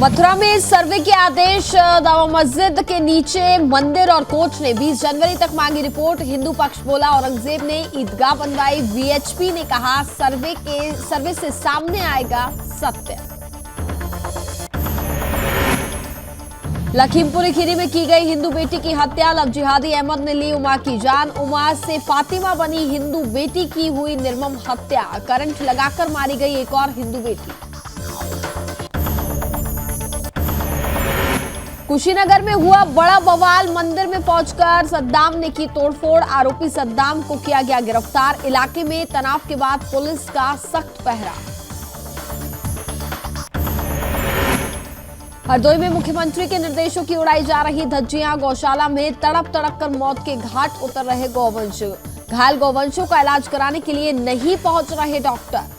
मथुरा में सर्वे के आदेश, जामा मस्जिद के नीचे मंदिर और कोर्ट ने 20 जनवरी तक मांगी रिपोर्ट। हिंदू पक्ष बोला औरंगजेब ने ईदगाह बनवाई। वीएचपी ने कहा सर्वे से सामने आएगा सत्य। लखीमपुर खीरी में की गई हिंदू बेटी की हत्या, लव जिहादी अहमद ने ली उमा की जान। उमा से फातिमा बनी हिंदू बेटी की हुई निर्मम हत्या, करंट लगाकर मारी गई एक और हिंदू बेटी। कुशीनगर में हुआ बड़ा बवाल, मंदिर में पहुंचकर सद्दाम ने की तोड़फोड़, आरोपी सद्दाम को किया गया गिरफ्तार। इलाके में तनाव के बाद पुलिस का सख्त पहरा। हरदोई में मुख्यमंत्री के निर्देशों की उड़ाई जा रही धज्जियां, गौशाला में तड़प कर मौत के घाट उतर रहे गौवंश। घायल गौवंशों का इलाज कराने के लिए नहीं पहुंच रहे डॉक्टर।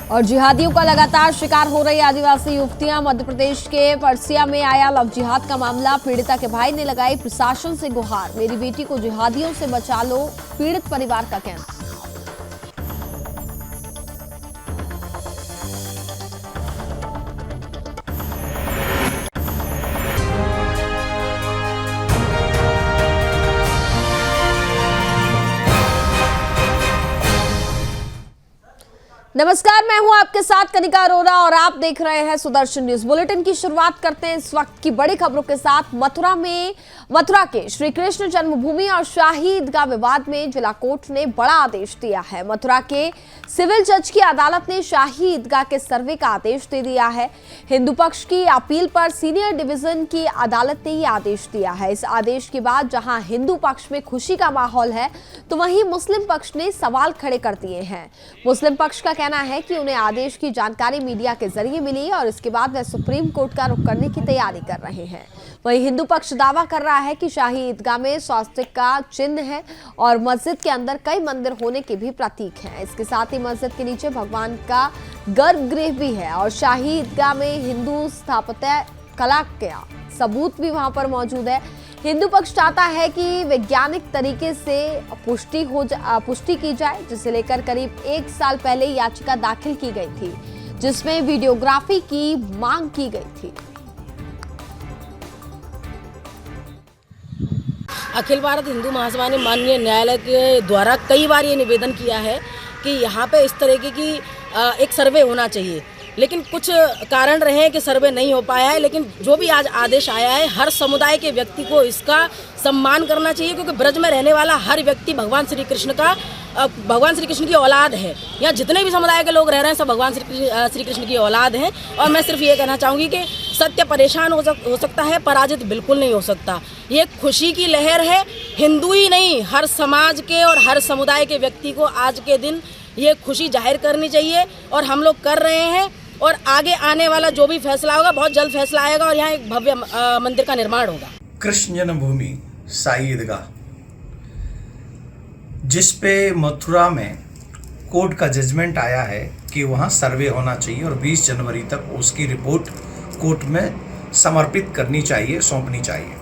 और जिहादियों का लगातार शिकार हो रही आदिवासी युवतियां, मध्य प्रदेश के परसिया में आया लव जिहाद का मामला। पीड़िता के भाई ने लगाई प्रशासन से गुहार, मेरी बेटी को जिहादियों से बचा लो, पीड़ित परिवार का कहना। नमस्कार, मैं हूं आपके साथ कनिका अरोरा और आप देख रहे हैं सुदर्शन न्यूज। बुलेटिन की शुरुआत करते हैं इस वक्त की बड़ी खबरों के साथ। मथुरा के श्री कृष्ण जन्मभूमि और शाही ईदगाह विवाद में जिला कोर्ट ने बड़ा आदेश दिया है। मथुरा के सिविल जज की अदालत ने शाही ईदगाह के सर्वे का आदेश दे दिया है। हिंदू पक्ष की अपील पर सीनियर डिवीजन की अदालत ने यह आदेश दिया है। इस आदेश के बाद जहां हिंदू पक्ष में खुशी का माहौल है, तो वहीं मुस्लिम पक्ष ने सवाल खड़े कर दिए हैं। मुस्लिम पक्ष का कहना है कि उन्हें आदेश की जानकारी मीडिया के जरिए मिली और इसके बाद वे सुप्रीम कोर्ट का रुख करने की तैयारी कर रहे हैं। वहीं हिंदू पक्ष दावा कर रहा है कि शाही ईदगाह में स्वास्तिक का चिन्ह है और मस्जिद के अंदर कई मंदिर होने के भी प्रतीक हैं। इसके साथ ही मस्जिद के नीचे भगवान का गर्भगृह भी है और शाही ईदगाह में हिंदू स्थापत्य कला का सबूत भी वहां पर मौजूद है। हिंदू पक्ष चाहता है कि वैज्ञानिक तरीके से पुष्टि की जाए, जिसे लेकर करीब 1 साल पहले याचिका दाखिल की गई थी, जिसमें वीडियोग्राफी की मांग की गई थी। अखिल भारत हिंदू महासभा ने माननीय न्यायालय के द्वारा कई बार ये निवेदन किया है कि यहाँ पे इस तरीके की एक सर्वे होना चाहिए, लेकिन कुछ कारण रहे हैं कि सर्वे नहीं हो पाया है। लेकिन जो भी आज आदेश आया है, हर समुदाय के व्यक्ति को इसका सम्मान करना चाहिए, क्योंकि ब्रज में रहने वाला हर व्यक्ति भगवान श्री कृष्ण की औलाद है। यहाँ जितने भी समुदाय के लोग रह रहे हैं सब भगवान श्री कृष्ण की औलाद हैं। और मैं सिर्फ ये कहना चाहूँगी कि सत्य परेशान हो सकता है, पराजित बिल्कुल नहीं हो सकता। ये खुशी की लहर है, हिंदू ही नहीं हर समाज के और हर समुदाय के व्यक्ति को आज के दिन ये खुशी जाहिर करनी चाहिए और हम लोग कर रहे हैं। और आगे आने वाला जो भी फैसला होगा, बहुत जल्द फैसला आएगा और यहाँ एक भव्य मंदिर का निर्माण होगा। कृष्ण जन्मभूमि शाही ईदगाह, जिस पे मथुरा में कोर्ट का जजमेंट आया है कि वहाँ सर्वे होना चाहिए और 20 जनवरी तक उसकी रिपोर्ट कोर्ट में समर्पित करनी चाहिए, सौंपनी चाहिए।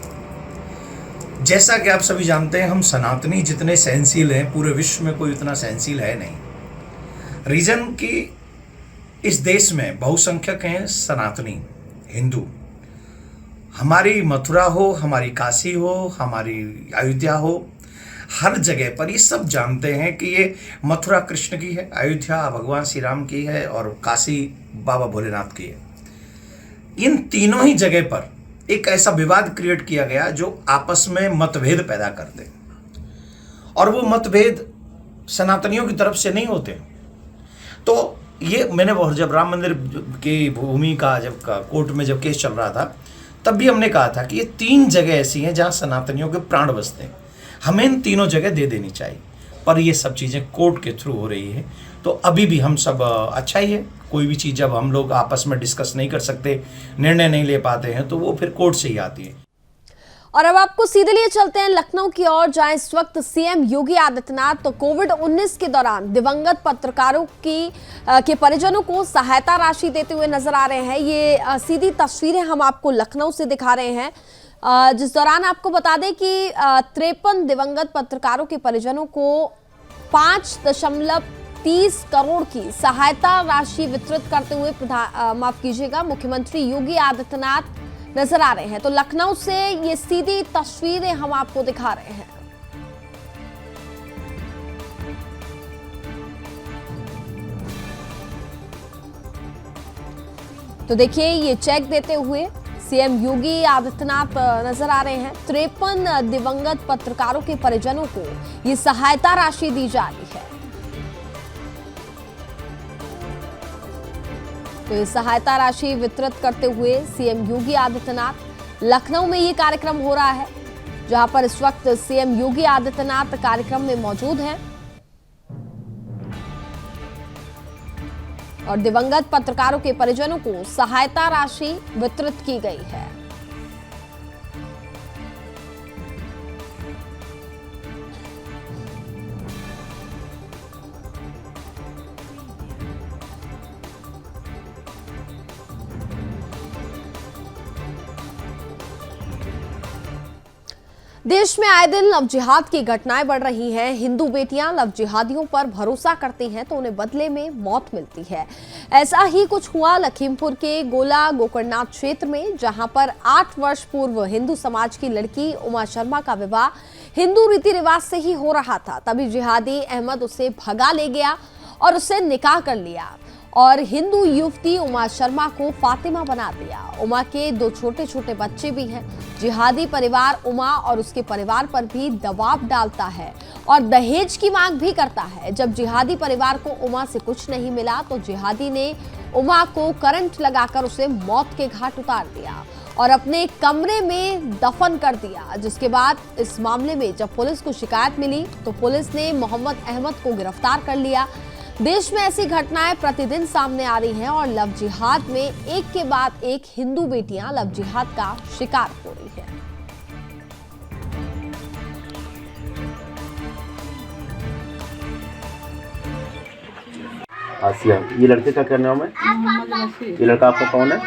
जैसा कि आप सभी जानते हैं, हम सनातनी जितने सहनशील हैं, पूरे विश्व में कोई उतना सहनशील है नहीं। रीजन कि इस देश में बहुसंख्यक हैं सनातनी हिंदू। हमारी मथुरा हो, हमारी काशी हो, हमारी अयोध्या हो, हर जगह पर ये सब जानते हैं कि ये मथुरा कृष्ण की है, अयोध्या भगवान श्री राम की है और काशी बाबा भोलेनाथ की है। इन तीनों ही जगह पर एक ऐसा विवाद क्रिएट किया गया जो आपस में मतभेद पैदा कर दे, और वो मतभेद सनातनियों की तरफ से नहीं होते। तो ये मैंने जब राम मंदिर की भूमि का जब कोर्ट में जब केस चल रहा था, तब भी हमने कहा था कि ये 3 जगह ऐसी हैं जहाँ सनातनियों के प्राण बसते हैं, हमें इन तीनों जगह दे देनी चाहिए। पर ये सब चीज़ें कोर्ट के थ्रू हो रही है, तो अभी भी हम सब अच्छा ही है। कोई भी चीज़ जब हम लोग आपस में डिस्कस नहीं कर सकते, निर्णय नहीं ले पाते हैं, तो वो फिर कोर्ट से ही आती है। और अब आपको सीधे लिए चलते हैं लखनऊ की ओर, जहां इस वक्त सीएम योगी आदित्यनाथ तो कोविड-19 के दौरान दिवंगत पत्रकारों के परिजनों को सहायता राशि देते हुए नजर आ रहे हैं। ये सीधी तस्वीरें हम आपको लखनऊ से दिखा रहे हैं, जिस दौरान आपको बता दें कि 53 दिवंगत पत्रकारों के परिजनों को 30 करोड़ की सहायता राशि वितरित करते हुए मुख्यमंत्री योगी आदित्यनाथ नजर आ रहे हैं। तो लखनऊ से ये सीधी तस्वीरें हम आपको दिखा रहे हैं। तो देखिए, ये चेक देते हुए सीएम योगी आदित्यनाथ नजर आ रहे हैं। 53 दिवंगत पत्रकारों के परिजनों को ये सहायता राशि दी जा रही है। तो ये सहायता राशि वितरित करते हुए सीएम योगी आदित्यनाथ, लखनऊ में ये कार्यक्रम हो रहा है, जहां पर इस वक्त सीएम योगी आदित्यनाथ कार्यक्रम में मौजूद हैं और दिवंगत पत्रकारों के परिजनों को सहायता राशि वितरित की गई है। देश में आए दिन लव जिहाद की घटनाएं बढ़ रही हैं। हिंदू बेटियां लव जिहादियों पर भरोसा करती हैं तो उन्हें बदले में मौत मिलती है। ऐसा ही कुछ हुआ लखीमपुर के गोला गोकर्णनाथ क्षेत्र में, जहां पर 8 वर्ष पूर्व हिंदू समाज की लड़की उमा शर्मा का विवाह हिंदू रीति रिवाज से ही हो रहा था। तभी जिहादी अहमद उसे भगा ले गया और उससे निकाह कर लिया और हिंदू युवती उमा शर्मा को फातिमा बना दिया। उमा के 2 छोटे छोटे बच्चे भी हैं। जिहादी परिवार उमा और उसके परिवार पर भी दबाव डालता है और दहेज की मांग भी करता है। जब जिहादी परिवार को उमा से कुछ नहीं मिला तो जिहादी ने उमा को करंट लगाकर उसे मौत के घाट उतार दिया और अपने कमरे में दफन कर दिया। जिसके बाद इस मामले में जब पुलिस को शिकायत मिली तो पुलिस ने मोहम्मद अहमद को गिरफ्तार कर लिया। देश में ऐसी घटनाएं प्रतिदिन सामने आ रही हैं और लव जिहाद में एक के बाद एक हिंदू बेटियां लव जिहाद का शिकार हो रही है। आसिया, ये लड़के का क्या नाम है? ये लड़का आपका कौन है?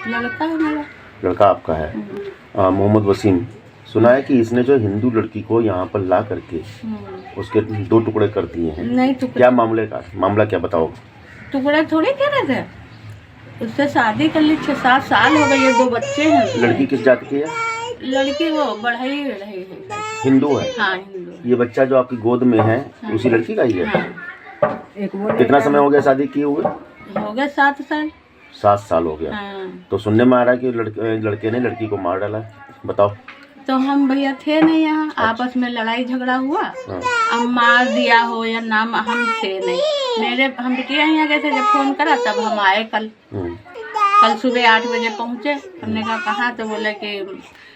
लड़का है मेरा। लड़का आपका है। मोहम्मद वसीम। सुना है कि इसने जो हिंदू लड़की को यहाँ पर ला करके उसके 2 टुकड़े कर दिए हैं। नहीं टुकड़े। क्या मामला क्या बताओ? टुकड़े थोड़ी कह रहे थे, उससे शादी कर ली। 6-7 साल हो गए, 2 बच्चे हैं। लड़की किस जाति की है? लड़की वो बढ़ई रही है। हिंदू है। हाँ हिंदू। ये बच्चा जो आपकी गोद में है उसी लड़की का ही है। हाँ। कितना समय हो गया शादी किए हुए? हो गया 7 साल। 7 साल हो गया। हाँ। तो सुनने में आ रहा है कि लड़के ने लड़की को मार डाला। बताओ। तो हम भैया थे नहीं यहाँ। आपस में लड़ाई झगड़ा हुआ। अब मार दिया हो या नाम, हम थे नहीं। हम बिटिया यहाँ गए थे, जब फोन करा तब हम आए। कल सुबह 8 बजे पहुँचे। हमने कहा कहाँ, तो बोले कि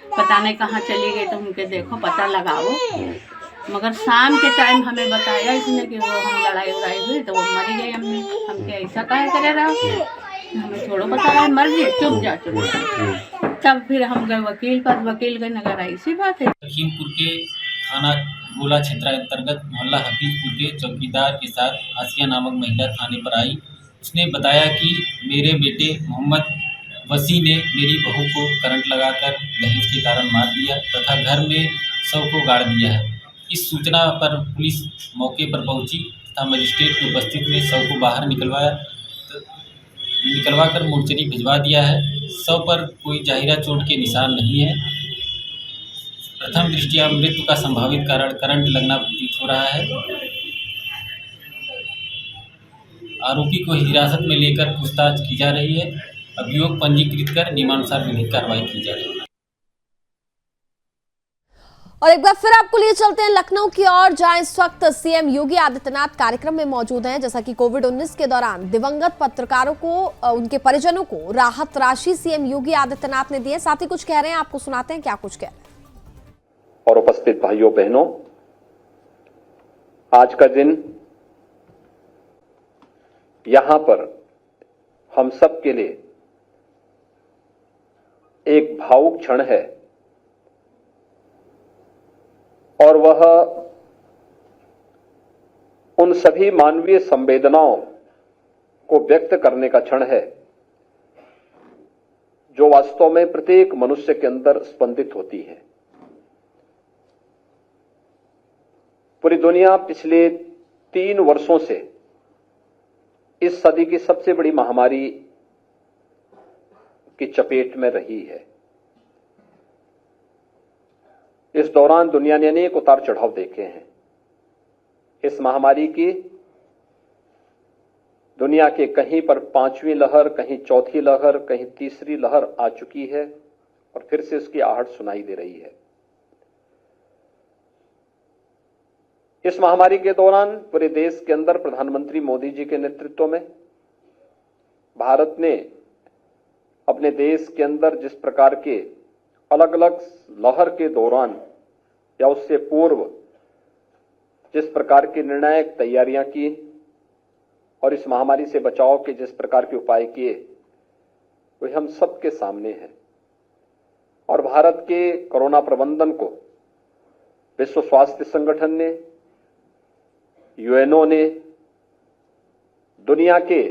पता नहीं कहाँ चली गई। तो उनके देखो पता लगाओ। मगर शाम के टाइम हमें बताया इसने कि वो हम लड़ाई उड़ाई हुई तो वो मरी गई। हमके ऐसा कहे करे रहा, हमें थोड़ा पता रहा, मर गई। चुप जा। तब फिर हम गए वकील पर। वकील के नगर ऐसी बात है। लखीमपुर के थाना गोला क्षेत्र अंतर्गत मोहल्ला हफीजपुर के चौकीदार के साथ आसिया नामक महिला थाने पर आई। उसने बताया कि मेरे बेटे मोहम्मद वसी ने मेरी बहू को करंट लगाकर दहेज के कारण मार दिया तथा घर में शव को गाड़ दिया है। इस सूचना पर पुलिस मौके पर पहुंची तथा मजिस्ट्रेट की उपस्थिति में शव को बाहर निकलवाकर मोर्चरी भिजवा दिया है। शव पर कोई जाहिरा चोट के निशान नहीं है। प्रथम दृष्टया मृत्यु का संभावित कारण करंट लगना प्रतीत हो रहा है। आरोपी को हिरासत में लेकर पूछताछ की जा रही है। अभियोग पंजीकृत कर नियमानुसार विधिक कार्रवाई की जा रही है। और एक बार फिर आपको लिए चलते हैं लखनऊ की ओर, जहां इस वक्त सीएम योगी आदित्यनाथ कार्यक्रम में मौजूद हैं। जैसा कि कोविड-19 के दौरान दिवंगत पत्रकारों को, उनके परिजनों को राहत राशि सीएम योगी आदित्यनाथ ने दी है। साथ ही कुछ कह रहे हैं, आपको सुनाते हैं क्या कुछ कह रहे हैं। और उपस्थित भाइयों बहनों, आज का दिन यहां पर हम सब के लिए एक भावुक क्षण है और वह उन सभी मानवीय संवेदनाओं को व्यक्त करने का क्षण है जो वास्तव में प्रत्येक मनुष्य के अंदर स्पंदित होती है। पूरी दुनिया पिछले 3 वर्षों से इस सदी की सबसे बड़ी महामारी की चपेट में रही है। इस दौरान दुनिया ने अनेक उतार चढ़ाव देखे हैं। इस महामारी की दुनिया के कहीं पर 5वीं लहर, कहीं 4थी लहर, कहीं 3री लहर आ चुकी है और फिर से इसकी आहट सुनाई दे रही है। इस महामारी के दौरान पूरे देश के अंदर प्रधानमंत्री मोदी जी के नेतृत्व में भारत ने अपने देश के अंदर जिस प्रकार के अलग अलग लहर के दौरान या उससे पूर्व जिस प्रकार की निर्णायक तैयारियां की और इस महामारी से बचाव के जिस प्रकार के उपाय किए, वे हम सबके सामने हैं। और भारत के कोरोना प्रबंधन को विश्व स्वास्थ्य संगठन ने, यूएनओ ने, दुनिया के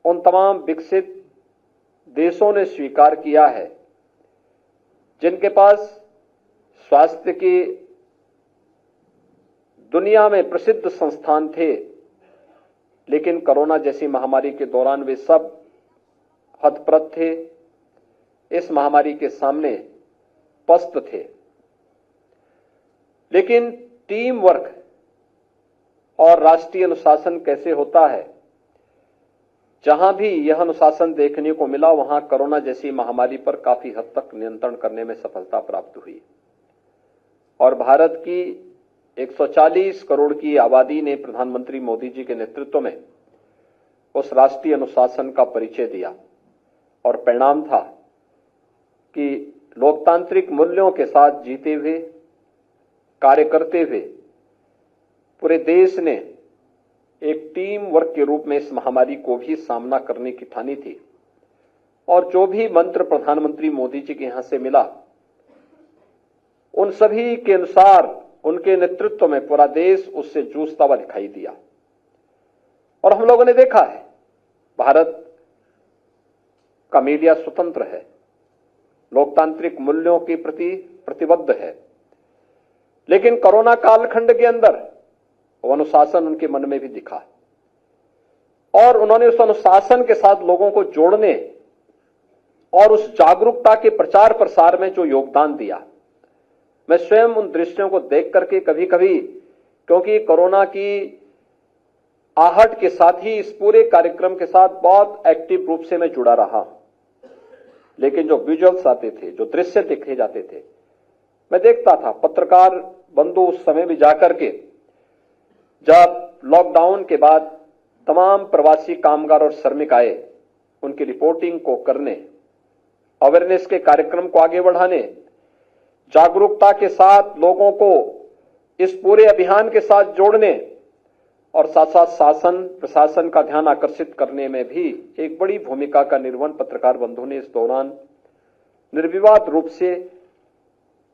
उन तमाम विकसित देशों ने स्वीकार किया है जिनके पास स्वास्थ्य की दुनिया में प्रसिद्ध संस्थान थे, लेकिन कोरोना जैसी महामारी के दौरान वे सब हतप्रत थे, इस महामारी के सामने पस्त थे। लेकिन टीम वर्क और राष्ट्रीय अनुशासन कैसे होता है, जहां भी यह अनुशासन देखने को मिला, वहां कोरोना जैसी महामारी पर काफी हद तक नियंत्रण करने में सफलता प्राप्त हुई। और भारत की 140 करोड़ की आबादी ने प्रधानमंत्री मोदी जी के नेतृत्व में उस राष्ट्रीय अनुशासन का परिचय दिया और परिणाम था कि लोकतांत्रिक मूल्यों के साथ जीते हुए, कार्य करते हुए पूरे देश ने एक टीम वर्क के रूप में इस महामारी को भी सामना करने की ठानी थी। और जो भी मंत्र प्रधानमंत्री मोदी जी के यहां से मिला, उन सभी के अनुसार उनके नेतृत्व में पूरा देश उससे जूझता हुआ दिखाई दिया। और हम लोगों ने देखा है, भारत का मीडिया स्वतंत्र है, लोकतांत्रिक मूल्यों के प्रति प्रतिबद्ध है, लेकिन कोरोना कालखंड के अंदर वो अनुशासन उनके मन में भी दिखा और उन्होंने उस अनुशासन के साथ लोगों को जोड़ने और उस जागरूकता के प्रचार प्रसार में जो योगदान दिया, मैं स्वयं उन दृश्यों को देख करके कभी कभी, क्योंकि कोरोना की आहट के साथ ही इस पूरे कार्यक्रम के साथ बहुत एक्टिव रूप से मैं जुड़ा रहा, लेकिन जो विजुअल्स आते थे, जो दृश्य देखे जाते थे, मैं देखता था। पत्रकार बंधु उस समय भी जाकर के, जब लॉकडाउन के बाद तमाम प्रवासी कामगार और श्रमिक आए, उनकी रिपोर्टिंग को करने, अवेयरनेस के कार्यक्रम को आगे बढ़ाने, जागरूकता के साथ लोगों को इस पूरे अभियान के साथ जोड़ने और साथ साथ शासन प्रशासन का ध्यान आकर्षित करने में भी एक बड़ी भूमिका का निर्वहन पत्रकार बंधु ने इस दौरान निर्विवाद रूप से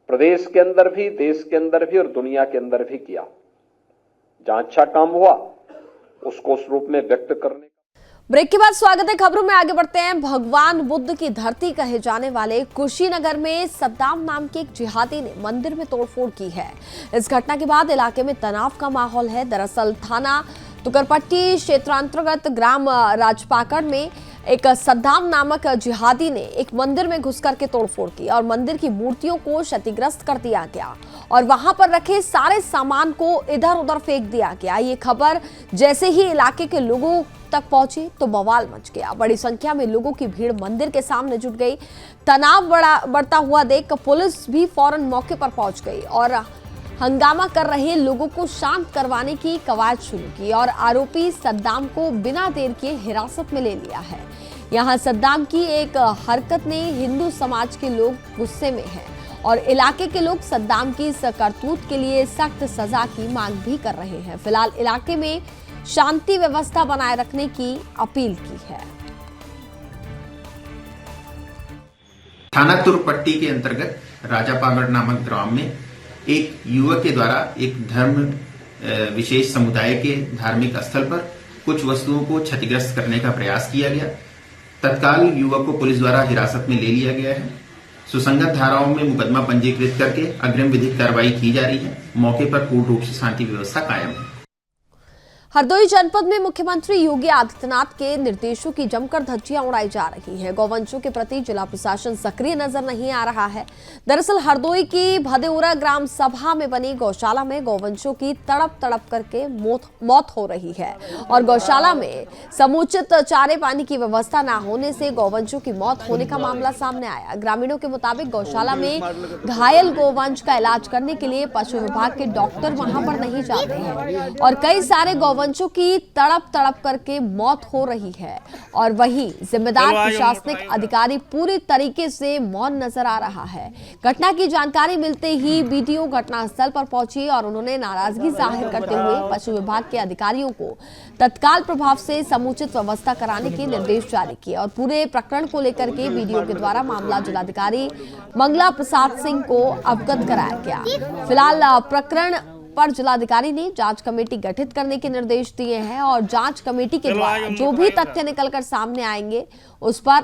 प्रदेश के अंदर भी, देश के अंदर भी और दुनिया के अंदर भी किया। जहां अच्छा काम हुआ उसको उस रूप में व्यक्त करने। ब्रेक के बाद स्वागत है, खबरों में आगे बढ़ते हैं। भगवान बुद्ध की धरती कहे जाने वाले कुशीनगर में सद्दाम नाम के एक जिहादी ने मंदिर में तोड़फोड़ की है। इस घटना के बाद इलाके में तनाव का माहौल है। दरअसल थाना तुकरपट्टी क्षेत्रांतर्गत ग्राम राजपाकड़ में एक सद्दाम नामक जिहादी ने एक मंदिर में घुसकर के तोड़फोड़ की और मंदिर की मूर्तियों को क्षतिग्रस्त कर दिया गया और वहां पर रखे सारे सामान को इधर उधर फेंक दिया गया। ये खबर जैसे ही इलाके के लोगों तक पहुंची तो बवाल मच गया। बड़ी संख्या में लोगों की भीड़ मंदिर के सामने जुट गई। तनाव बढ़ता हुआ देख पुलिस भी फौरन मौके पर पहुंच गई और हंगामा कर रहे लोगों को शांत करवाने की कवायद शुरू की और आरोपी सद्दाम को बिना देर किए हिरासत में ले लिया है। यहां सद्दाम की एक हरकत ने हिंदू समाज के लोग गुस्से में हैं और इलाके के लोग सद्दाम की इस करतूत के लिए सख्त सजा की मांग भी कर रहे हैं। फिलहाल इलाके में शांति व्यवस्था बनाए रखने की अपील की है। थाना तुरपट्टी के अंतर्गत राजापागढ़ नामक ग्राम में एक युवक के द्वारा एक धर्म विशेष समुदाय के धार्मिक स्थल पर कुछ वस्तुओं को क्षतिग्रस्त करने का प्रयास किया गया। तत्काल युवक को पुलिस द्वारा हिरासत में ले लिया गया है। सुसंगत धाराओं में मुकदमा पंजीकृत करके अग्रिम विधिक कार्रवाई की जा रही है। मौके पर पूर्ण रूप से शांति व्यवस्था कायम है। हरदोई जनपद में मुख्यमंत्री योगी आदित्यनाथ के निर्देशों की जमकर धज्जियां उड़ाई जा रही है। गौवंशों के प्रति जिला प्रशासन सक्रिय नजर नहीं आ रहा है। दरअसल हरदोई की भदेउरा ग्राम सभा में बनी गौशाला में गौवंशों की तड़प तड़प करके मौत हो रही है और गौशाला में समुचित चारे पानी की व्यवस्था न होने से गौवंशों की मौत होने का मामला सामने आया। ग्रामीणों के मुताबिक गौशाला में घायल गौवंश का इलाज करने के लिए पशु विभाग के डॉक्टर वहां पर नहीं जाते हैं और कई सारे गौवंशों की तड़प तड़प करके मौत हो रही है और वहीं जिम्मेदार प्रशासनिक अधिकारी पूरी तरीके से मौन नजर आ रहा है। घटना की जानकारी मिलते ही बीडीओ घटनास्थल पर पहुंची और उन्होंने नाराजगी जाहिर करते हुए पशु विभाग के अधिकारियों को तत्काल प्रभाव से समुचित व्यवस्था कराने के निर्देश जारी किए और पूरे प्रकरण को लेकर के बीडीओ के द्वारा मामला जिलाधिकारी मंगला प्रसाद सिंह को अवगत कराया गया। फिलहाल प्रकरण पर जिलाधिकारी ने जांच कमेटी गठित करने के निर्देश दिए हैं और जांच कमेटी के द्वारा जो भी तथ्य निकलकर सामने आएंगे उस पर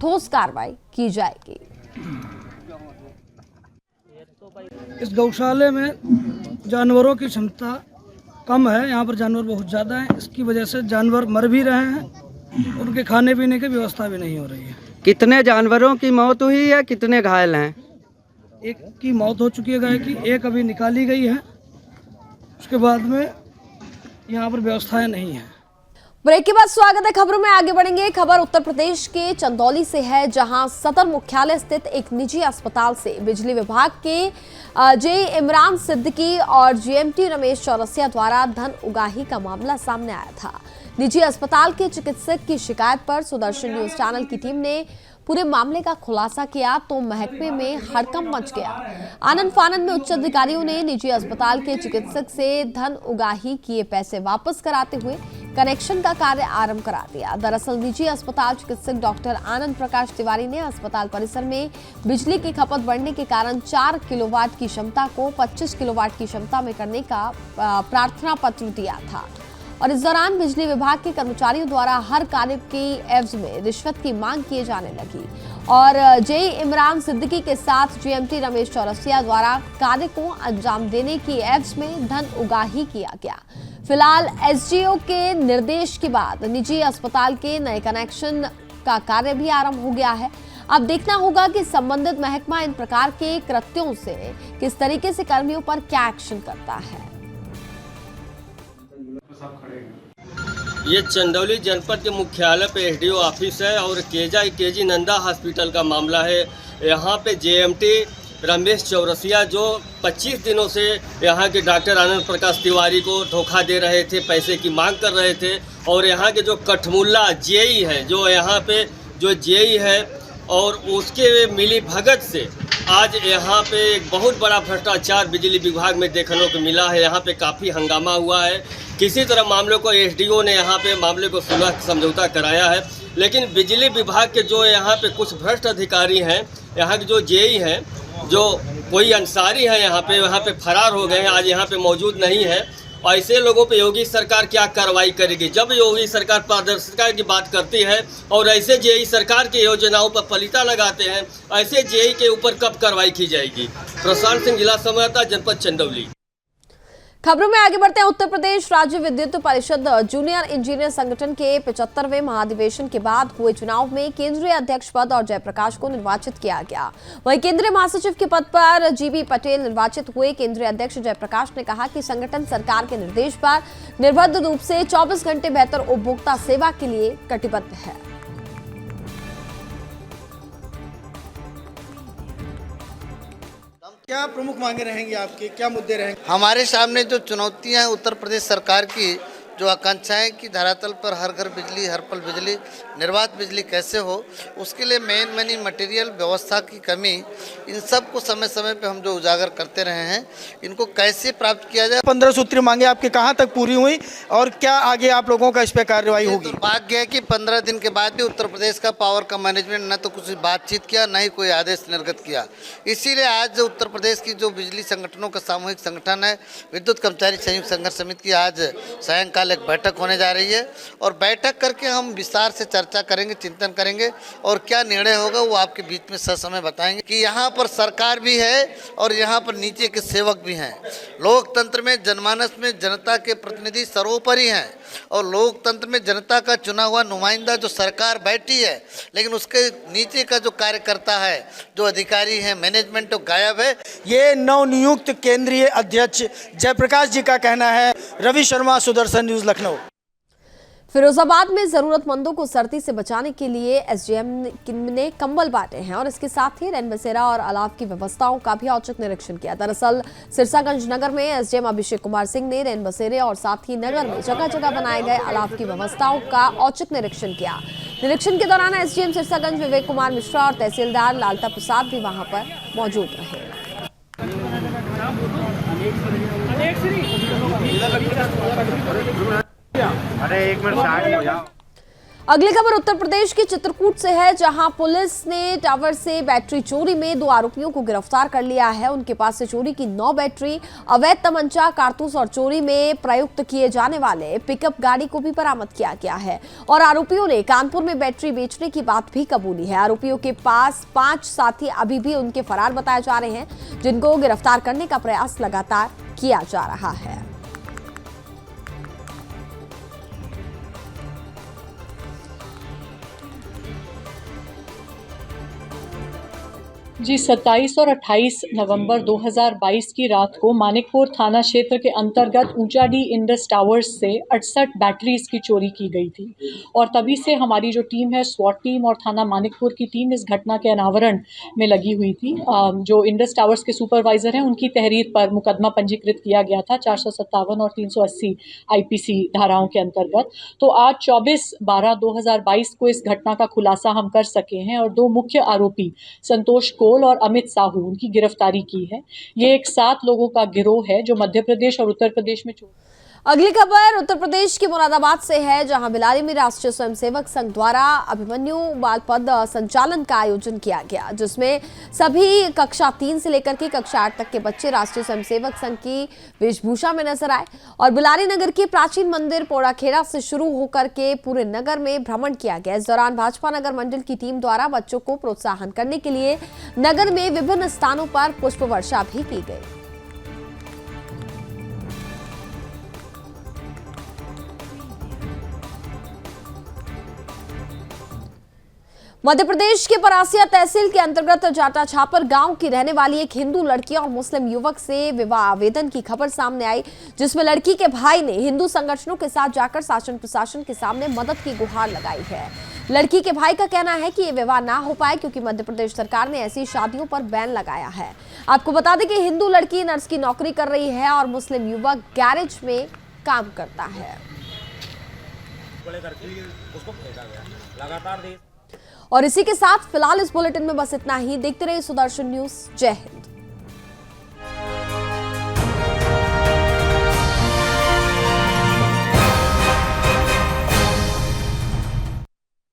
ठोस कार्रवाई की जाएगी। इस गौशाले में जानवरों की क्षमता कम है, यहाँ पर जानवर बहुत ज़्यादा हैं, इसकी वजह से जानवर मर भी रहे हैं, उनके खाने पीने की व्यवस्था भी नहीं हो रही है। कितने जानवरों की मौत हुई है, कितने घायल हैं? एक की मौत हो चुकी है गाय की, एक अभी निकाली गई है, उसके बाद में यहाँ पर व्यवस्थाएं नहीं है। ब्रेक के बाद स्वागत है खबरों में आगे बढ़ेंगे। खबर उत्तर प्रदेश के चंदौली से है, जहां सदर मुख्यालय स्थित एक निजी अस्पताल से बिजली विभाग के जे इमरान सिद्दीकी और जीएमटी रमेश चौरसिया द्वारा धन उगाही का मामला सामने आया था। निजी अस्पताल के चिकित्सक की शिकायत पर सुदर्शन न्यूज चैनल की टीम ने पूरे मामले का खुलासा किया तो महकमे में हड़कंप मच गया। आनंद फानंद में उच्च अधिकारियों ने निजी अस्पताल के चिकित्सक से धन उगाही किए पैसे वापस कराते हुए कनेक्शन का कार्य आरंभ करा दिया। दरअसल निजी अस्पताल चिकित्सक डॉक्टर आनंद प्रकाश तिवारी ने अस्पताल परिसर में बिजली की खपत बढ़ने के कारण 4 किलोवाट की क्षमता को 25 किलोवाट की क्षमता में करने का प्रार्थना पत्र दिया था और इस दौरान बिजली विभाग के कर्मचारियों द्वारा हर कार्य की एवज में रिश्वत की मांग किए जाने लगी और जे इमरान सिद्दीकी के साथ जीएमटी रमेश चौरसिया द्वारा कार्य को अंजाम देने की एवज में धन उगाही किया गया। फिलहाल एसडीओ के निर्देश के बाद निजी अस्पताल के नए कनेक्शन का कार्य भी आरंभ हो गया है। अब देखना होगा कि संबंधित महकमा इन प्रकार के कृत्यों से किस तरीके से कर्मियों पर क्या एक्शन करता है। ये चंदौली जनपद के मुख्यालय पे एसडीओ ऑफिस है और केजी नंदा हॉस्पिटल का मामला है। यहाँ पे जेएमटी रमेश चौरसिया जो 25 दिनों से यहाँ के डॉक्टर आनंद प्रकाश तिवारी को धोखा दे रहे थे, पैसे की मांग कर रहे थे और यहाँ के जो कठमुल्ला जेई है, जो यहाँ पे जो जेई है और उसके मिली भगत से आज यहाँ पे एक बहुत बड़ा भ्रष्टाचार बिजली विभाग में देखने को मिला है। यहाँ पे काफ़ी हंगामा हुआ है। किसी तरह मामले को एसडीओ ने यहाँ पे मामले को सुलह समझौता कराया है, लेकिन बिजली विभाग के जो यहाँ पे कुछ भ्रष्ट अधिकारी हैं, यहाँ के जो जेई हैं, जो कोई अंसारी है यहाँ पे फरार हो गए हैं, आज यहाँ पे मौजूद नहीं है। ऐसे लोगों पे योगी सरकार क्या कार्रवाई करेगी? जब योगी सरकार पारदर्शिता की बात करती है और ऐसे जेई सरकार की योजनाओं पर पलीता लगाते हैं, ऐसे जेई के ऊपर कब कार्रवाई की जाएगी? प्रशांत सिंह, जिला संवाददाता, जनपद चंदौली। खबरों में आगे बढ़ते हैं। उत्तर प्रदेश राज्य विद्युत परिषद जूनियर इंजीनियर संगठन के 75वें महाधिवेशन के बाद हुए चुनाव में केंद्रीय अध्यक्ष पद और जयप्रकाश को निर्वाचित किया गया। वहीं केंद्रीय महासचिव के पद पर जीबी पटेल निर्वाचित हुए। केंद्रीय अध्यक्ष जयप्रकाश ने कहा कि संगठन सरकार के निर्देश पर निर्बाध रूप से 24 घंटे बेहतर उपभोक्ता सेवा के लिए कटिबद्ध है। क्या प्रमुख मांगे रहेंगी आपकी, क्या मुद्दे रहेंगे? हमारे सामने जो चुनौतियां हैं उत्तर प्रदेश सरकार की, जो आकांक्षाएं कि धरातल पर हर घर बिजली, हर पल बिजली, निर्बाध बिजली कैसे हो, उसके लिए मेन मनी मटेरियल व्यवस्था की कमी, इन सब को समय समय पे हम जो उजागर करते रहे हैं, इनको कैसे प्राप्त किया जाए। 15 सूत्री मांगे आपके कहाँ तक पूरी हुई और क्या आगे आप लोगों का इस पर कार्रवाई होगी? दुर्भाग्य है कि 15 दिन के बाद भी उत्तर प्रदेश का पावर का मैनेजमेंट न तो कुछ बातचीत किया, न ही कोई आदेश निर्गत किया। इसीलिए आज उत्तर प्रदेश की जो बिजली संगठनों का सामूहिक संगठन है, विद्युत कर्मचारी संयुक्त संघर्ष समिति, आज सायंकाल फिलहाल एक बैठक होने जा रही है और बैठक करके हम विस्तार से चर्चा करेंगे, चिंतन करेंगे और क्या निर्णय होगा वो आपके बीच में ससमय बताएंगे कि यहाँ पर सरकार भी है और यहाँ पर नीचे के सेवक भी हैं। लोकतंत्र में जनमानस में जनता के प्रतिनिधि सर्वोपरि हैं और लोकतंत्र में जनता का चुना हुआ नुमाइंदा जो सरकार बैठी है, लेकिन उसके नीचे का जो कार्यकर्ता है, जो अधिकारी है, मैनेजमेंट तो गायब है। ये नवनियुक्त केंद्रीय अध्यक्ष जयप्रकाश जी का कहना है। रवि शर्मा, सुदर्शन न्यूज, लखनऊ। फिरोजाबाद में जरूरतमंदों को सर्दी से बचाने के लिए एसडीएम ने कंबल बांटे हैं और इसके साथ ही रैन बसेरा और अलाव की व्यवस्थाओं का भी औचक निरीक्षण किया। दरअसल सिरसागंज नगर में एसडीएम अभिषेक कुमार सिंह ने रैन बसेरे और साथ ही नगर में जगह जगह बनाए गए अलाव की व्यवस्थाओं का औचक निरीक्षण किया। निरीक्षण के दौरान एसडीएम सिरसागंज विवेक कुमार मिश्रा और तहसीलदार लालता प्रसाद भी वहां पर मौजूद रहे। अगली खबर उत्तर प्रदेश के चित्रकूट से है, जहां पुलिस ने टावर से बैटरी चोरी में 2 आरोपियों को गिरफ्तार कर लिया है। उनके पास से चोरी की 9 बैटरी, अवैध तमंचा, कारतूस और चोरी में प्रयुक्त किए जाने वाले पिकअप गाड़ी को भी बरामद किया गया है और आरोपियों ने कानपुर में बैटरी बेचने की बात भी कबूली है। आरोपियों के पास 5 साथी अभी भी उनके फरार बताए जा रहे हैं, जिनको गिरफ्तार करने का प्रयास लगातार किया जा रहा है। जी 27 और 28 नवंबर 2022 की रात को मानिकपुर थाना क्षेत्र के अंतर्गत ऊंचाडी इंडस टावर्स से 68 बैटरीज की चोरी की गई थी और तभी से हमारी जो टीम है, स्वॉट टीम और थाना मानिकपुर की टीम इस घटना के अनावरण में लगी हुई थी। जो इंडस टावर्स के सुपरवाइजर हैं, उनकी तहरीर पर मुकदमा पंजीकृत किया गया था 457 और 380 आईपीसी धाराओं के अंतर्गत। तो आज 24/12/2022 को इस घटना का खुलासा हम कर सके हैं और 2 मुख्य आरोपी संतोष और अमित साहू, उनकी गिरफ्तारी की है। ये एक 7 लोगों का गिरोह है जो मध्य प्रदेश और उत्तर प्रदेश में। अगली खबर उत्तर प्रदेश के मुरादाबाद से है, जहां बिलारी में राष्ट्रीय स्वयंसेवक संघ द्वारा अभिमन्यु बाल पद संचालन का आयोजन किया गया, जिसमें सभी कक्षा 3 से लेकर के कक्षा 8 तक के बच्चे राष्ट्रीय स्वयंसेवक संघ की वेशभूषा में नजर आए और बिलारी नगर के प्राचीन मंदिर पोड़ाखेड़ा से शुरू होकर के पूरे नगर में भ्रमण किया गया। इस दौरान भाजपा नगर मंडल की टीम द्वारा बच्चों को प्रोत्साहन करने के लिए नगर में विभिन्न स्थानों पर पुष्प वर्षा भी की गई। मध्य प्रदेश के परासिया तहसील के अंतर्गत जाटा छापर गांव की रहने वाली एक हिंदू लड़की और मुस्लिम युवक से विवाह आवेदन की खबर सामने आई, जिसमें लड़की के भाई ने हिंदू संगठनों के साथ जाकर शासन प्रशासन के सामने मदद की गुहार लगाई है। लड़की के भाई का कहना है कि ये विवाह ना हो पाए क्योंकि मध्य प्रदेश सरकार ने ऐसी शादियों पर बैन लगाया है। आपको बता दें कि हिंदू लड़की नर्स की नौकरी कर रही है और मुस्लिम युवक गैरेज में काम करता है। और इसी के साथ फिलहाल इस बुलेटिन में बस इतना ही। देखते रहिए सुदर्शन न्यूज। जय हिंद।